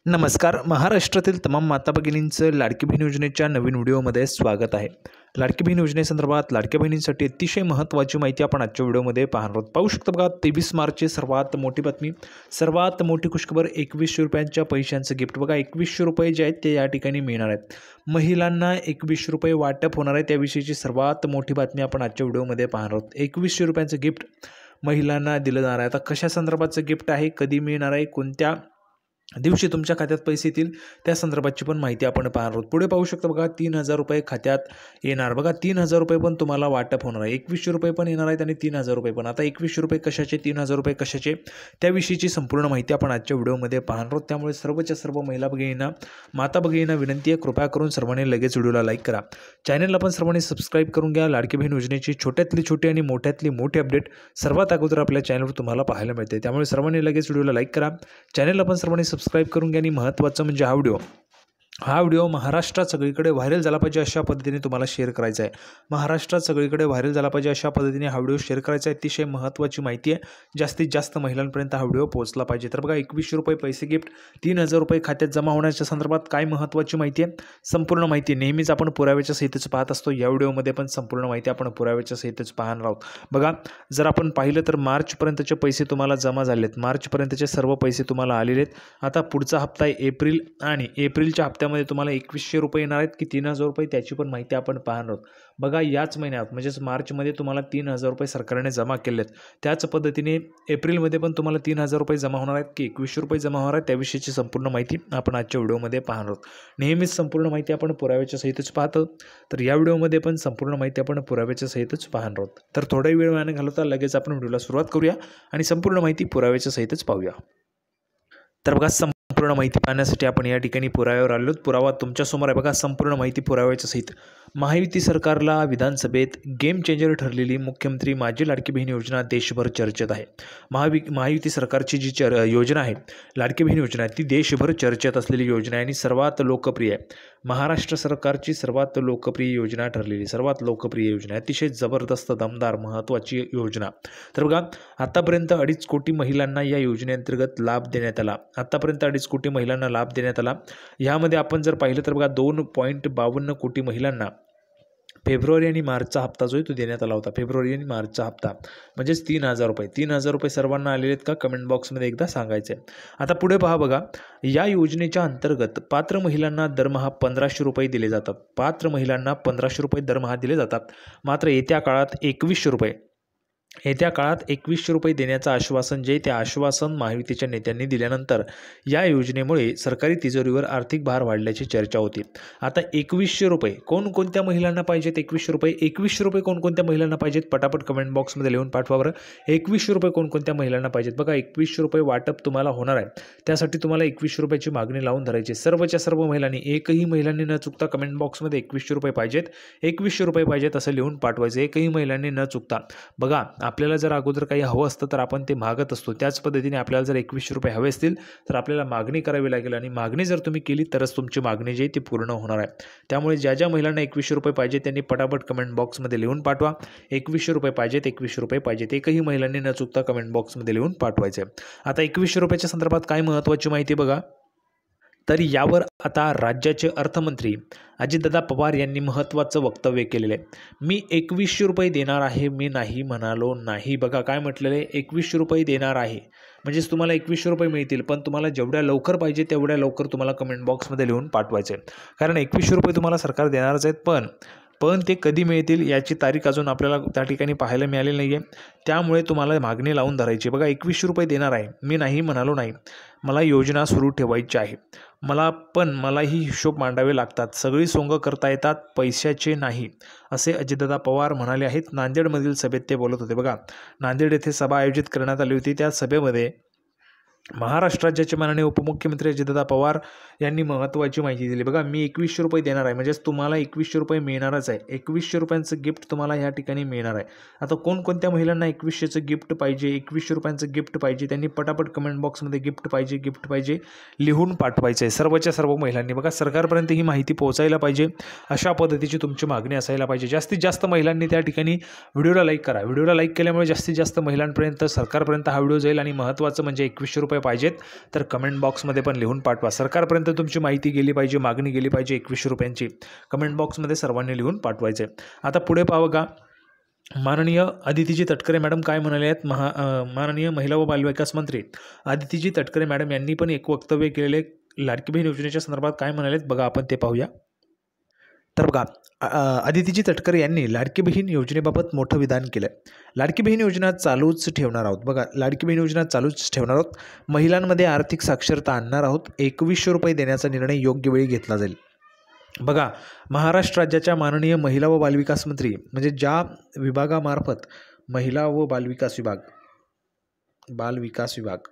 नमस्कार. महाराष्ट्रातील तमाम माता भगिनींचं लाडकी बहीण योजनेच्या नवीन व्हिडिओमध्ये स्वागत आहे. लाडकी बहीण योजनेसंदर्भात लाडक्या बहिणींसाठी अतिशय महत्त्वाची माहिती आपण आजच्या व्हिडिओमध्ये पाहणार आहोत. पाहू शकता बघा, 23 मार्चची सर्वात मोठी बातमी, सर्वात मोठी खुशखबर. 2100 रुपयांच्या पैशांचं गिफ्ट. बघा, 2100 रुपये जे आहेत ते या ठिकाणी मिळणार आहेत. महिलांना 2100 रुपये वाटप होणार आहे, त्याविषयीची सर्वात मोठी बातमी आपण आजच्या व्हिडिओमध्ये पाहणार आहोत. 2100 रुपयांचं गिफ्ट महिलांना दिलं जाणार आहे. आता कशा संदर्भाचं गिफ्ट आहे, कधी मिळणार आहे, कोणत्या दिवशी तुमच्या खात्यात पैसे येतील, त्या संदर्भाची पण माहिती आपण पाहणार आहोत. पुढे पाहू शकता बघा, 3000 रुपये खात्यात येणार. बघा, 3000 रुपये पण तुम्हाला वाटप होणार आहे. 2100 रुपये पण येणार आहेत आणि 3000 रुपये पण. आता 2100 रुपये कशाचे, 3000 रुपये कशाचे, त्याविषयीची संपूर्ण माहिती आपण आजच्या व्हिडिओमध्ये पाहणार आहोत. त्यामुळे सर्वच्या सर्व महिला भगिनींना, माता भगिनींना विनंती आहे, कृपया करून सर्वांनी लगेच व्हिडिओला लाईक करा. चॅनलला पण सर्वांनी सबस्क्राईब करून घ्या. लाडकी बहीण योजनेची छोट्यातली छोटी आणि मोठ्यातली मोठी अपडेट सर्वात अगोदर आपल्या चॅनलवर तुम्हाला पाहायला मिळते. त्यामुळे सर्वांनी लगेच व्हिडिओला लाईक करा. चॅनलला पण सर्वांनी सबस्क्राईब करून घ्या. आणि महत्त्वाचं म्हणजे हा व्हिडिओ महाराष्ट्रात सगळीकडे व्हायरल झाला पाहिजे अशा पद्धतीने तुम्हाला शेअर करायचा आहे. महाराष्ट्रात सगळीकडे व्हायरल झाला पाहिजे अशा पद्धतीने हा व्हिडिओ शेअर करायचा आहे. अतिशय महत्त्वाची माहिती आहे, जास्तीत जास्त महिलांपर्यंत हा व्हिडिओ पोहोचला पाहिजे. तर बघा, 2100 रुपये पैसे गिफ्ट, 3000 रुपये खात्यात जमा होण्याच्या संदर्भात काय महत्त्वाची माहिती आहे, संपूर्ण माहिती नेहमीच आपण पुराव्याच्या सहितच पाहत असतो. या व्हिडिओमध्ये पण संपूर्ण माहिती आपण पुराव्याच्या सहितच पाहणार आहोत. बघा, जर आपण पाहिलं तर मार्चपर्यंतचे पैसे तुम्हाला जमा झालेत, मार्चपर्यंतचे सर्व पैसे तुम्हाला आलेले आहेत. आता पुढचा हप्ता आहे एप्रिल, आणि एप्रिलच्या हप्त्यामध्ये तुम्हाला 2100 रुपये येणार आहेत की 3000 रुपये, त्याची पण माहिती आपण पाहणार आहोत. बघा, याच महिन्यात म्हणजेच मार्चमध्ये तुम्हाला 3000 रुपये सरकारने जमा केले आहेत. त्याच पद्धतीने एप्रिलमध्ये पण तुम्हाला 3000 रुपये जमा होणार आहेत की 2100 रुपये जमा होणार आहेत, त्याविषयीची संपूर्ण माहिती आपण आजच्या व्हिडिओमध्ये पाहणार आहोत. नेहमीच संपूर्ण माहिती आपण पुराव्याच्या सहितच पाहतो, तर या व्हिडिओमध्ये पण संपूर्ण माहिती आपण पुराव्याच्या सहितच पाहणार आहोत. तर थोडा वेळ वाया न घालवता लगेच आपण व्हिडिओला सुरुवात करूया आणि संपूर्ण माहिती पुराव्याच्या सहितच पाहूया. तर बघा, संपूर्ण माहिती पाहण्यासाठी आपण या ठिकाणी पुराव्यावर आलो. पुरावा तुमच्यासमोर आहे. बघा, संपूर्ण माहिती पुराव्याच्या सहित. महायुती सरकारला विधानसभेत गेम चेंजर ठरलेली मुख्यमंत्री माझी लाडकी बहीण योजना देशभर चर्चेत आहे. महायुती सरकारची जी योजना आहे, लाडकी बहीण योजना, ती देशभर चर्चेत असलेली योजना आहे आणि सर्वात लोकप्रिय आहे. महाराष्ट्र सरकारची सर्वात लोकप्रिय योजना ठरलेली, सर्वात लोकप्रिय योजना, अतिशय जबरदस्त, दमदार, महत्त्वाची योजना. तर बघा, आतापर्यंत 2.5 कोटी महिलांना या योजनेअंतर्गत लाभ देण्यात आला. आतापर्यंत 2.5 कोटी महिलांना लाभ देण्यात आला. यामध्ये आपण जर पाहिलं तर बघा, 2.52 कोटी महिलांना फेब्रुवारी आणि मार्चचा हप्ता जो आहे तो देण्यात आला होता. फेब्रुवारी आणि मार्चचा हप्ता म्हणजेच 3000 रुपये. 3000 रुपये सर्वांना आलेले आहेत का, कमेंट बॉक्समध्ये एकदा सांगायचं आहे. आता पुढे पहा बघा, या योजनेच्या अंतर्गत पात्र महिलांना दरमहा 1500 रुपये दिले जातात. पात्र महिलांना 1500 रुपये दरमहा दिले जातात. मात्र येत्या काळात 2100 रुपये देण्याचं आश्वासन जे, ते आश्वासन महायुतीच्या नेत्यांनी दिल्यानंतर या योजनेमुळे सरकारी तिजोरीवर आर्थिक भार वाढल्याची चर्चा होती. आता 2100 रुपये कोणकोणत्या महिलांना पाहिजेत? 2100 रुपये कोणकोणत्या महिलांना पाहिजेत? पटापट कमेंट बॉक्समध्ये लिहून पाठवा बरं. 2100 रुपये कोणकोणत्या महिलांना पाहिजेत? बघा, 2100 रुपये वाटप तुम्हाला होणार आहे. त्यासाठी तुम्हाला 2100 रुपयाची मागणी लावून धरायची. सर्वच्या सर्व महिलांनी, एकही महिलांनी न चुकता कमेंट बॉक्समध्ये 2100 रुपये पाहिजेत, 2100 रुपये पाहिजेत असं लिहून पाठवायचं. एकही महिलांनी न चुकता. बघा, आपल्याला जर अगोदर काही हवं असतं तर आपण ते मागत असतो. त्याच पद्धतीने आपल्याला जर 2100 रुपये हवे असतील तर आपल्याला मागणी करावी लागेल आणि मागणी जर तुम्ही केली तरच तुमची मागणी जी आहे ती पूर्ण होणार आहे. त्यामुळे ज्या ज्या महिलांना 2100 रुपये पाहिजे त्यांनी पटापट कमेंट बॉक्समध्ये लिहून पाठवा. 2100 रुपये पाहिजेत, 2100 रुपये पाहिजेत. एकही महिलांनी न चुकता कमेंट बॉक्समध्ये लिहून पाठवायचं आहे. आता 2100 रुपयाच्या संदर्भात काय महत्त्वाची माहिती बघा, तर यावर आता राज्याचे अर्थमंत्री अजितदादा पवार यांनी महत्त्वाचं वक्तव्य केलेलं आहे. मी 2100 रुपये देणार आहे, मी नाही म्हणालो नाही. बघा, काय म्हटलेलं आहे, 2100 रुपये देणार आहे म्हणजेच तुम्हाला 2100 रुपये मिळतील, पण तुम्हाला जेवढ्या लवकर पाहिजे तेवढ्या लवकर तुम्हाला कमेंट बॉक्समध्ये लिहून पाठवायचं आहे. कारण 2100 रुपये तुम्हाला सरकार देणारच आहेत, पण ते कधी मिळतील याची तारीख अजून आपल्याला त्या ठिकाणी पाहायला मिळालेली नाही आहे. त्यामुळे तुम्हाला मागणी लावून धरायची. बघा, 2100 रुपये देणार आहे, मी नाही म्हणालो नाही. मला योजना सुरू ठेवायची आहे. मलाही हिशोब मांडावे लागतात. सगळी सोंग करता येतात, पैशाचे नाही, असे अजितदादा पवार म्हणाले आहेत. नांदेडमधील सभेत ते बोलत होते. बघा, नांदेड येथे सभा आयोजित करण्यात आली होती. त्या सभेमध्ये महाराष्ट्र राज्याचे माननीय उपमुख्यमंत्री अजितदादा पवार यांनी महत्त्वाची माहिती दिली. बघा, मी 2100 रुपये देणार आहे म्हणजेच तुम्हाला 2100 रुपये मिळणारच आहे. 2100 रुपयांचं गिफ्ट तुम्हाला या ठिकाणी मिळणार आहे. आता कोणकोणत्या महिलांना 2100चं गिफ्ट पाहिजे, 2100 रुपयांचं गिफ्ट पाहिजे, त्यांनी पटापट कमेंट बॉक्समध्ये गिफ्ट पाहिजे लिहून पाठवायचं आहे. सर्वच्या सर्व महिलांनी. बघा, सरकारपर्यंत ही माहिती पोहोचायला पाहिजे, अशा पद्धतीची तुमची मागणी असायला पाहिजे. जास्तीत जास्त महिलांनी त्या ठिकाणी व्हिडिओला लाईक करा. व्हिडिओला लाईक केल्यामुळे जास्तीत जास्त महिलांपर्यंत, सरकारपर्यंत हा व्हिडिओ जाईल आणि महत्त्वाचं म्हणजे 2100 रुपये रुपये पाहिजेत तर कमेंट बॉक्समध्ये पण लिहून पाठवा. सरकारपर्यंत तुमची माहिती गेली पाहिजे, मागणी गेली पाहिजे 2100 रुपयांची. कमेंट बॉक्समध्ये सर्वांनी लिहून पाठवायचं आहे. आता पुढे पाहा का, माननीय अदितीजी तटकरे मॅडम काय म्हणाले आहेत. माननीय महिला व बालविकास मंत्री अदितीजी तटकरे मॅडम यांनी पण एक वक्तव्य केलेले लाडकी बहीण योजनेच्या संदर्भात काय म्हणालेत बघा, आपण ते पाहूया. तर बघा, अदितीजी तटकरे यांनी लाडकी बहीण योजनेबाबत मोठं विधान केलं. लाडकी बहीण योजना चालूच ठेवणार आहोत. बघा, लाडकी बहीण योजना चालूच ठेवणार आहोत. महिलांमध्ये आर्थिक साक्षरता आणणार आहोत. 2100 रुपये देण्याचा निर्णय योग्य वेळी घेतला जाईल. बघा, महाराष्ट्र राज्याच्या माननीय महिला व बालविकास मंत्री म्हणजे ज्या विभागामार्फत महिला व बालविकास विभाग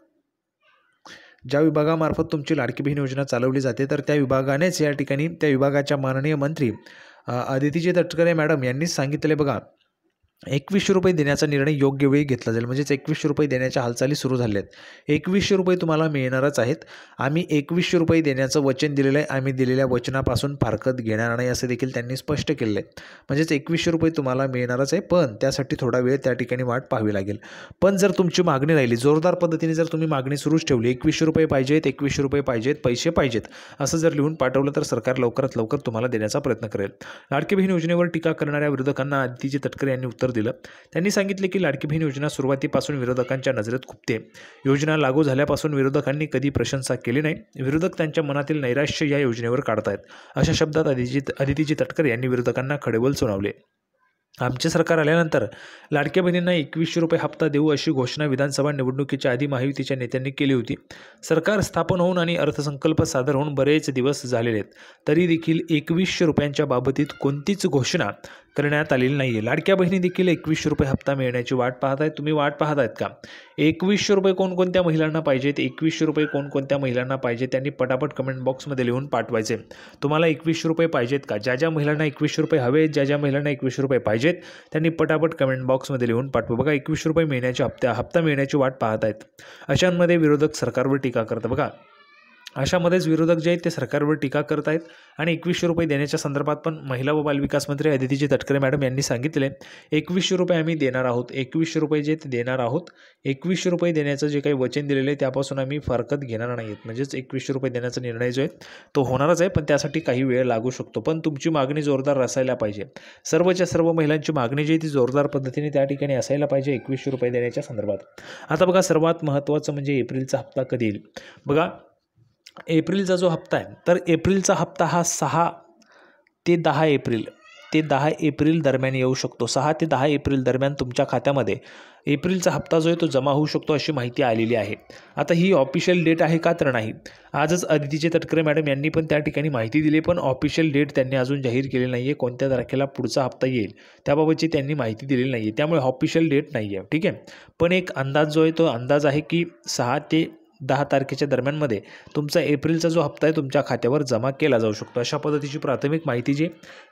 ज्या विभागामार्फत तुमची लाडकी बहीण योजना चालवली जाते तर त्या विभागानेच या ठिकाणी त्या विभागाच्या माननीय मंत्री अदितीजी तटकरे मॅडम यांनीच सांगितले बघा, 2100 रुपये देण्याचा निर्णय योग्य वेळी घेतला जाईल. म्हणजेच 2100 रुपये देण्याच्या हालचाली सुरू झाल्या आहेत. 2100 रुपये तुम्हाला मिळणारच आहेत. आम्ही 2100 रुपये देण्याचं वचन दिलेलं आहे. आम्ही दिलेल्या वचनापासून फारकत घेणार नाही असं देखील त्यांनी स्पष्ट केलं आहे. म्हणजेच 2100 रुपये तुम्हाला मिळणारच आहे, पण त्यासाठी थोडा वेळ त्या ठिकाणी वाट पाहावी लागेल. पण जर तुमची मागणी राहिली जोरदार पद्धतीने, जर तुम्ही मागणी सुरूच ठेवली 2100 रुपये पाहिजेत, 2100 रुपये पाहिजेत, पैसे पाहिजेत असं जर लिहून पाठवलं तर सरकार लवकरात लवकर तुम्हाला देण्याचा प्रयत्न करेल. लाडकी बहीण योजनेवर टीका करणाऱ्या विरोधकांना अदितीजी तटकरे यांनी उत्तर दिलं. त्यांनी सांगितले की लाडकी बहीण योजना सुरुवातीपासून विरोधकांच्या नजरेत खुपते. योजना लागू झाल्यापासून विरोधकांनी कधी प्रशंसा केली नाही. विरोधक त्यांच्या मनातील नैराश्य या योजनेवर काढतायत. अशा शब्दात अदितीजी तटकरे यांनी विरोधकांना खडेबोल सुनावले. आमचे सरकार आल्यानंतर लाडक्या बहिणींना 2100 रुपये हप्ता देऊ अशी घोषणा विधानसभा निवडणुकीच्या आधी महायुतीच्या नेत्यांनी केली होती. सरकार स्थापन होऊन आणि अर्थसंकल्प सादर होऊन बरेच दिवस झालेले आहेत, तरी देखील 2100 रुपयांच्या बाबतीत कोणतीच घोषणा करण्यात आलेली नाही आहे. लाडक्या बहिणी देखील 2100 रुपये हप्ता मिळण्याची वाट पाहत आहेत. तुम्ही वाट पाहत आहेत का? 2100 रुपये कोणकोणत्या महिलांना पाहिजेत, 2100 रुपये कोणकोणत्या महिलांना पाहिजे, त्यांनी पटापट कमेंट बॉक्समध्ये लिहून पाठवायचे. तुम्हाला 2100 रुपये पाहिजेत का? ज्या ज्या महिलांना 2100 रुपये हवे, ज्या महिलांना 2100 रुपये पाहिजेत त्यांनी पटापट कमेंट बॉक्समध्ये लिहून पाठवा. बघा, 2100 रुपये मिळण्याची हप्ता मिळण्याची वाट पाहत आहेत. अशांमध्ये विरोधक सरकारवर टीका करतात. बघा, अशामध्येच विरोधक जे आहेत ते सरकारवर टीका करत आहेत आणि 2100 रुपये देण्याच्या संदर्भात पण महिला व बालविकास मंत्री अदितीजी तटकरे मॅडम यांनी सांगितले 2100 रुपये आम्ही देणार आहोत. 2100 रुपये जे ते देणार आहोत. 2100 रुपये देण्याचं जे काही वचन दिलेलं आहे त्यापासून आम्ही फारकत घेणार नाही आहेत. म्हणजेच 2100 रुपये देण्याचा निर्णय जो आहे तो होणारच आहे, पण त्यासाठी काही वेळ लागू शकतो. पण तुमची मागणी जोरदार असायला पाहिजे. सर्वच्या सर्व महिलांची मागणी जी आहे ती जोरदार पद्धतीने त्या ठिकाणी असायला पाहिजे 2100 रुपये देण्याच्या संदर्भात. आता बघा, सर्वात महत्त्वाचं म्हणजे एप्रिलचा हप्ता कधी येईल. बघा, एप्रिलचा जो हप्ता आहे तर एप्रिलचा हप्ता हा 6 ते 10 एप्रिल दरम्यान येऊ शकतो. 6 ते 10 एप्रिल दरम्यान तुमच्या खात्यामध्ये एप्रिलचा हप्ता जो आहे तो जमा होऊ शकतो अशी माहिती आलेली आहे. आता ही ऑफिशियल डेट आहे का? तर नाही. आजच अदितीजी तटकरे मॅडम यांनी पण त्या ठिकाणी माहिती दिली, पण ऑफिशियल डेट त्यांनी अजून जाहीर केलेली नाही आहे. कोणत्या तारखेला पुढचा हप्ता येईल त्याबाबतची त्यांनी माहिती दिलेली नाही आहे. त्यामुळे ऑफिशियल डेट नाही आहे, ठीक आहे. पण एक अंदाज जो आहे तो अंदाज आहे की 6 ते 10 तारखेच्या दरम्यानमध्ये तुमचा एप्रिलचा जो हप्ता आहे तुमच्या खात्यावर जमा केला जाऊ शकतो. अशा पद्धतीची प्राथमिक माहिती जी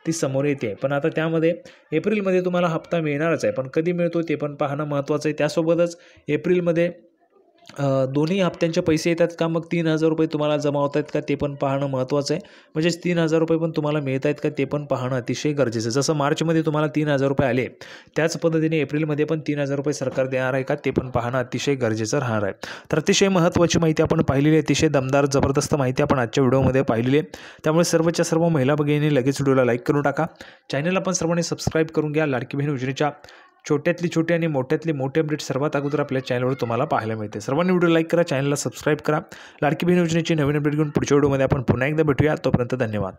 ती समोर येते. पण आता त्यामध्ये एप्रिलमध्ये तुम्हाला हप्ता मिळणारच आहे, पण कधी मिळतो ते पण पाहणं महत्त्वाचं आहे. त्यासोबतच एप्रिलमध्ये दोन्ही हप्त्यांचे पैसे येतात का, मग 3000 रुपये तुम्हाला जमा होत आहेत का ते पण पाहणं महत्त्वाचं आहे. म्हणजेच 3000 रुपये पण तुम्हाला मिळत आहेत का ते पण पाहणं अतिशय गरजेचं आहे. जसं मार्चमध्ये तुम्हाला 3000 रुपये आले त्याच पद्धतीने एप्रिलमध्ये पण 3000 रुपये सरकार देणार आहे का ते पण पाहणं अतिशय गरजेचं राहणार आहे. तर अतिशय महत्त्वाची माहिती आपण पाहिलेली आहे. अतिशय दमदार जबरदस्त माहिती आपण आजच्या व्हिडिओमध्ये पाहिलेली आहे. त्यामुळे सर्वच्या सर्व महिला भगिनींनी लगेच व्हिडिओला लाईक करून टाका. चॅनलला पण सर्वांनी सबस्क्राईब करून घ्या. लाडकी बहीण योजनेच्या छोट्यातली छोटी आणि मोठ्यातली मोठे अपडेट सर्वात अगोदर आपल्या चॅनलवर तुम्हाला पाहायला मिळते. सर्वांनी व्हिडिओ लाईक करा, चॅनलला सबस्क्राईब करा. लाडकी बहीण योजनेची नवीन अपडेट घेऊन पुढच्या व्हिडिओमध्ये आपण पुन्हा एकदा भेटूया. तोपर्यंत धन्यवाद.